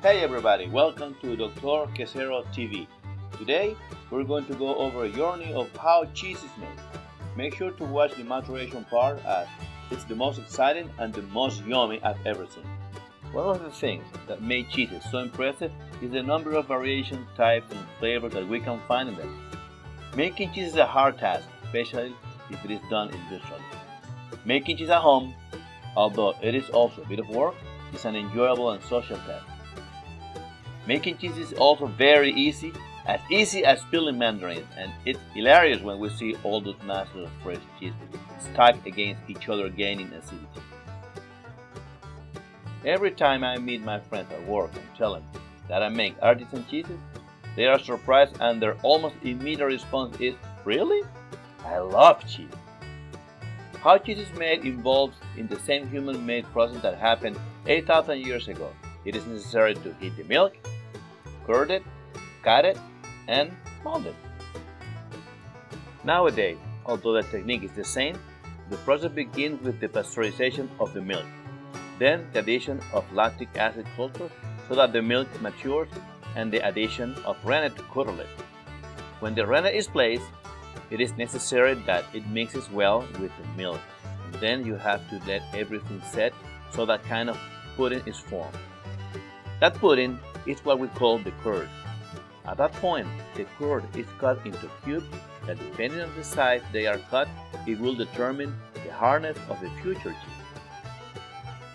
Hey everybody, welcome to Dr. Quesero TV. Today we're going to go over a journey of how cheese is made. Make sure to watch the maturation part as it's the most exciting and the most yummy I've ever seen. One of the things that make cheeses so impressive is the number of variations, types, and flavors that we can find in them. Making cheese is a hard task, especially if it is done industrially. Making cheese at home, although it is also a bit of work, is an enjoyable and social task. Making cheese is also very easy as peeling mandarines, and it's hilarious when we see all those masses of fresh cheese stacked against each other gaining acidity. Every time I meet my friends at work and tell them that I make artisan cheeses, they are surprised and their almost immediate response is, "Really? I love cheese." How cheese is made involves in the same human-made process that happened 8,000 years ago. It is necessary to heat the milk, curd it, cut it, and mold it. Nowadays, although the technique is the same, the process begins with the pasteurization of the milk, then the addition of lactic acid culture so that the milk matures, and the addition of rennet to curdle it. When the rennet is placed, it is necessary that it mixes well with the milk, and then you have to let everything set so that kind of pudding is formed. That pudding is what we call the curd. At that point, the curd is cut into cubes that, depending on the size they are cut, it will determine the hardness of the future cheese.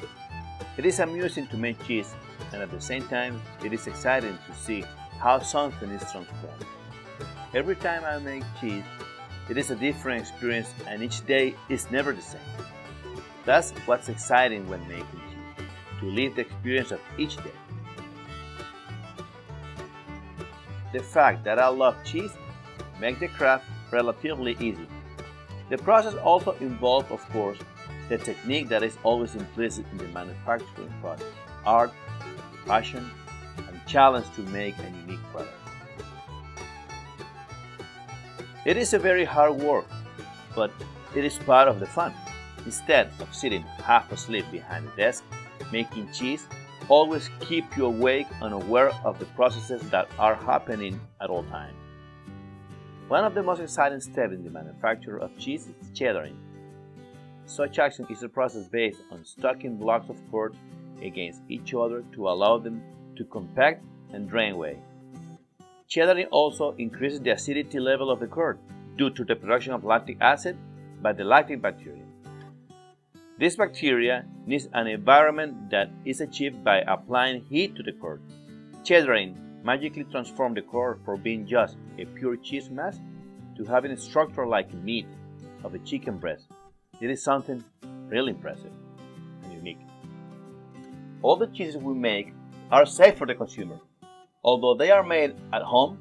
It is amusing to make cheese, and at the same time, it is exciting to see how something is transformed. Every time I make cheese, it is a different experience, and each day is never the same. That's what's exciting when making cheese, to live the experience of each day. The fact that I love cheese makes the craft relatively easy. The process also involves, of course, the technique that is always implicit in the manufacturing process: art, passion, and challenge to make a unique product. It is a very hard work, but it is part of the fun. Instead of sitting half asleep behind the desk making cheese, always keep you awake and aware of the processes that are happening at all times. One of the most exciting steps in the manufacture of cheese is cheddaring. Such action is a process based on stacking blocks of curd against each other to allow them to compact and drain away. Cheddaring also increases the acidity level of the curd due to the production of lactic acid by the lactic bacteria. This bacteria needs an environment that is achieved by applying heat to the curd. Cheddaring magically transforms the curd from being just a pure cheese mass to having a structure like meat of a chicken breast. It is something really impressive and unique. All the cheeses we make are safe for the consumer. Although they are made at home,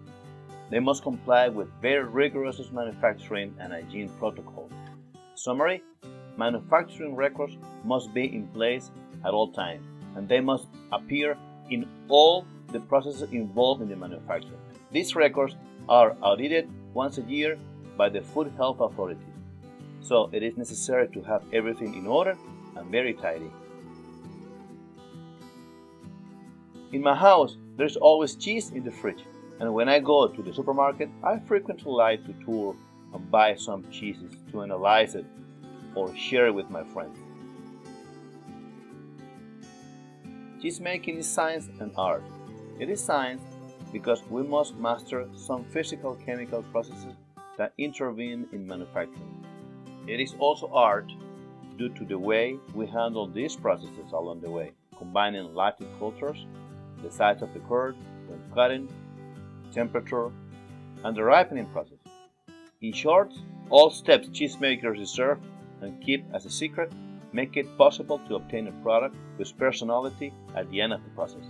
they must comply with very rigorous manufacturing and hygiene protocols. In summary, manufacturing records must be in place at all times, and they must appear in all the processes involved in the manufacture. These records are audited once a year by the Food Health Authority, so it is necessary to have everything in order and very tidy. In my house, there's always cheese in the fridge, and when I go to the supermarket, I frequently like to tour and buy some cheeses to analyze it or share it with my friends. Cheese making is science and art. It is science because we must master some physical chemical processes that intervene in manufacturing. It is also art due to the way we handle these processes along the way, combining lactic cultures, the size of the curd when cutting, temperature, and the ripening process. In short, all steps cheesemakers reserve and keep as a secret make it possible to obtain a product with personality at the end of the process.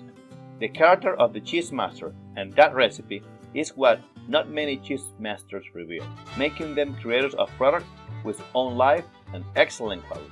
The character of the cheese master and that recipe is what not many cheese masters reveal, making them creators of products with own life and excellent quality.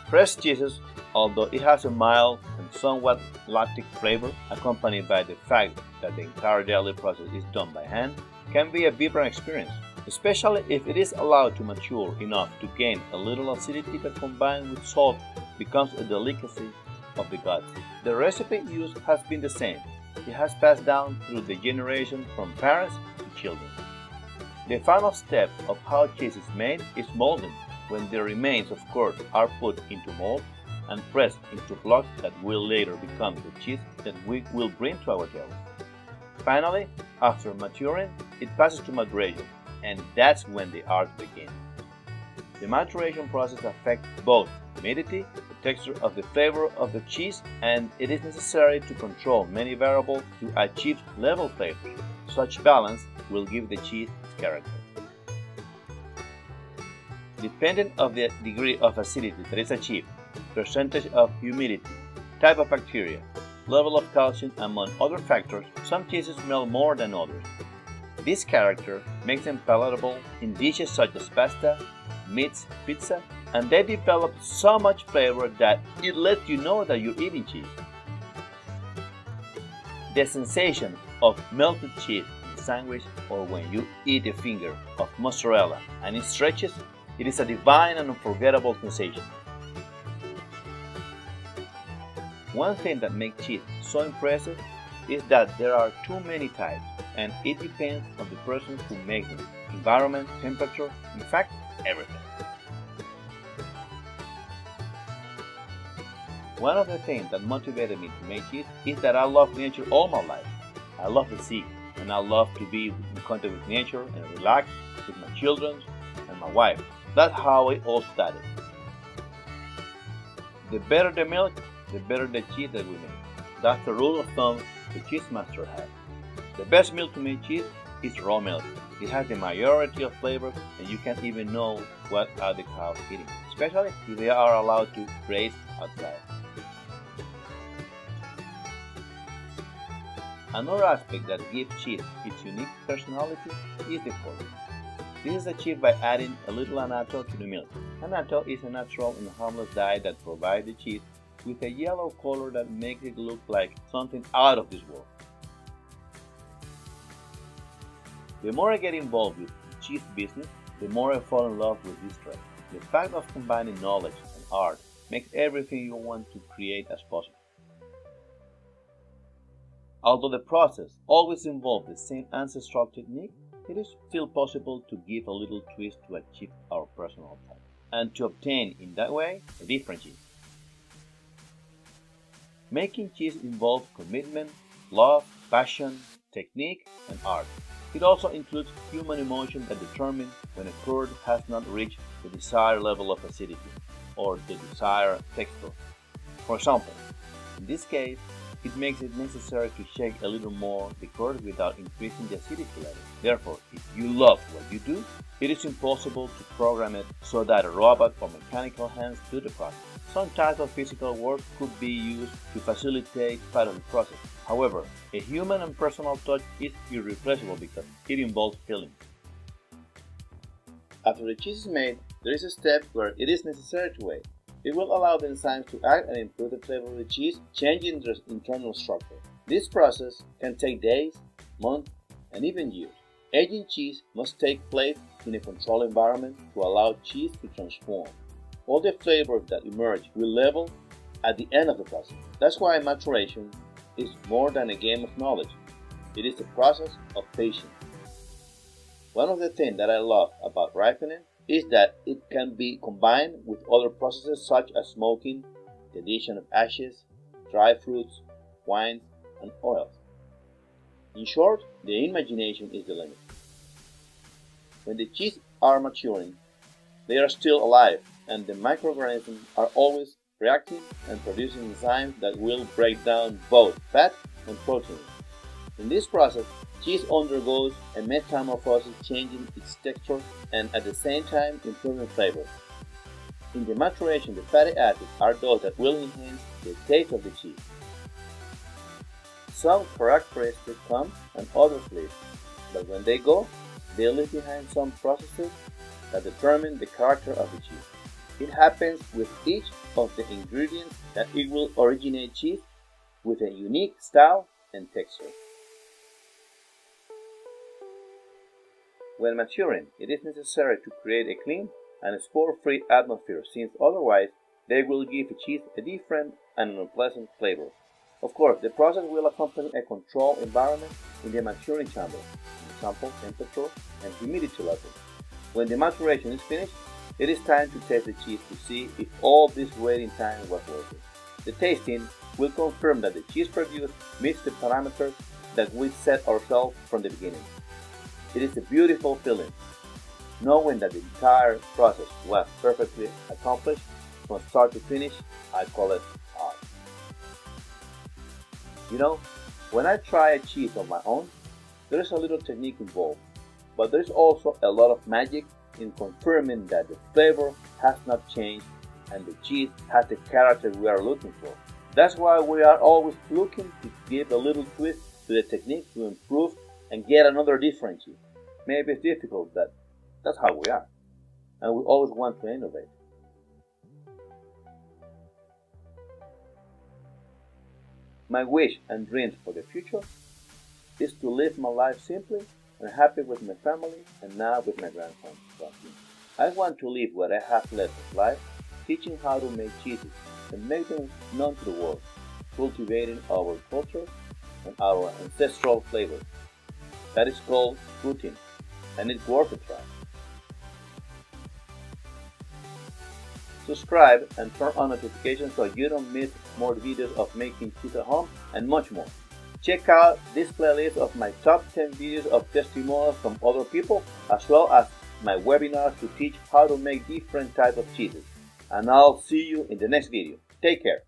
Fresh cheeses, although it has a mild and somewhat lactic flavor accompanied by the fact that the entire daily process is done by hand, can be a vibrant experience, especially if it is allowed to mature enough to gain a little acidity that combined with salt becomes a delicacy of the gods. The recipe used has been the same. It has passed down through the generation from parents to children. The final step of how cheese is made is molding, when the remains of curd are put into mold and pressed into blocks that will later become the cheese that we will bring to our table. Finally, after maturing, it passes to maturation, and that's when the art begins. The maturation process affects both humidity, the texture of the flavor of the cheese, and it is necessary to control many variables to achieve level flavors. Such balance will give the cheese its character. Depending on the degree of acidity that is achieved, percentage of humidity, type of bacteria, level of calcium, among other factors, some cheeses melt more than others. This character makes them palatable in dishes such as pasta, meats, pizza, and they develop so much flavor that it lets you know that you're eating cheese. The sensation of melted cheese in a sandwich, or when you eat a finger of mozzarella and it stretches, it is a divine and unforgettable sensation. One thing that makes cheese so impressive is that there are too many types, and it depends on the person who makes them, environment, temperature, in fact, everything. One of the things that motivated me to make cheese is that I love nature all my life. I love the sea, and I love to be in contact with nature and relax with my children and my wife. That's how it all started. The better the milk, the better the cheese that we make. That's the rule of thumb the cheese master has. The best milk to make cheese is raw milk. It has the majority of flavors, and you can't even know what are the cows eating, especially if they are allowed to graze outside. Another aspect that gives cheese its unique personality is the color. This is achieved by adding a little annatto to the milk. Annatto is a natural and harmless dye that provides the cheese with a yellow color that makes it look like something out of this world. The more I get involved with the cheese business, the more I fall in love with this trade. The fact of combining knowledge and art makes everything you want to create as possible. Although the process always involves the same ancestral technique, it is still possible to give a little twist to achieve our personal type, and to obtain in that way a different cheese. Making cheese involves commitment, love, passion, technique, and art. It also includes human emotion that determines when a curd has not reached the desired level of acidity or the desired texture. For example, in this case, it makes it necessary to shake a little more the curd without increasing the acidity level. Therefore, if you love what you do, it is impossible to program it so that a robot or mechanical hands do the process. Some types of physical work could be used to facilitate part of the process. However, a human and personal touch is irreplaceable because it involves feeling. After the cheese is made, there is a step where it is necessary to wait. It will allow the enzymes to act and improve the flavor of the cheese, changing the internal structure. This process can take days, months, and even years. Aging cheese must take place in a controlled environment to allow cheese to transform. All the flavors that emerge will level at the end of the process. That's why maturation is more than a game of knowledge. It is a process of patience. One of the things that I love about ripening is that it can be combined with other processes such as smoking, the addition of ashes, dry fruits, wines, and oils. In short, the imagination is the limit. When the cheese are maturing, they are still alive, and the microorganisms are always reacting and producing enzymes that will break down both fat and protein. In this process, cheese undergoes a metamorphosis, changing its texture and at the same time improving flavor. In the maturation, the fatty acids are those that will enhance the taste of the cheese. Some characteristics come and others leave, but when they go, they leave behind some processes that determine the character of the cheese. It happens with each of the ingredients that it will originate cheese with a unique style and texture. When maturing, it is necessary to create a clean and spore-free atmosphere, since otherwise they will give a cheese a different and unpleasant flavors. Of course, the process will accompany a controlled environment in the maturing chamber, for example, temperature and humidity level. When the maturation is finished, it is time to taste the cheese to see if all this waiting time was worth it. The tasting will confirm that the cheese produced meets the parameters that we set ourselves from the beginning. It is a beautiful feeling, knowing that the entire process was perfectly accomplished from start to finish. I call it art. You know, when I try a cheese on my own, there is a little technique involved, but there is also a lot of magic in confirming that the flavor has not changed and the cheese has the character we are looking for. That's why we are always looking to give a little twist to the technique to improve and get another different cheese. Maybe it's difficult, but that's how we are, and we always want to innovate. My wish and dreams for the future is to live my life simply and happy with my family and now with my grandson. I want to live what I have left of life, teaching how to make cheeses and make them known to the world, cultivating our culture and our ancestral flavors. That is called routine, and it's worth a try. Subscribe and turn on notifications so you don't miss more videos of making cheese at home and much more. Check out this playlist of my top 10 videos of testimonials from other people, as well as my webinars to teach how to make different types of cheeses. And I'll see you in the next video. Take care.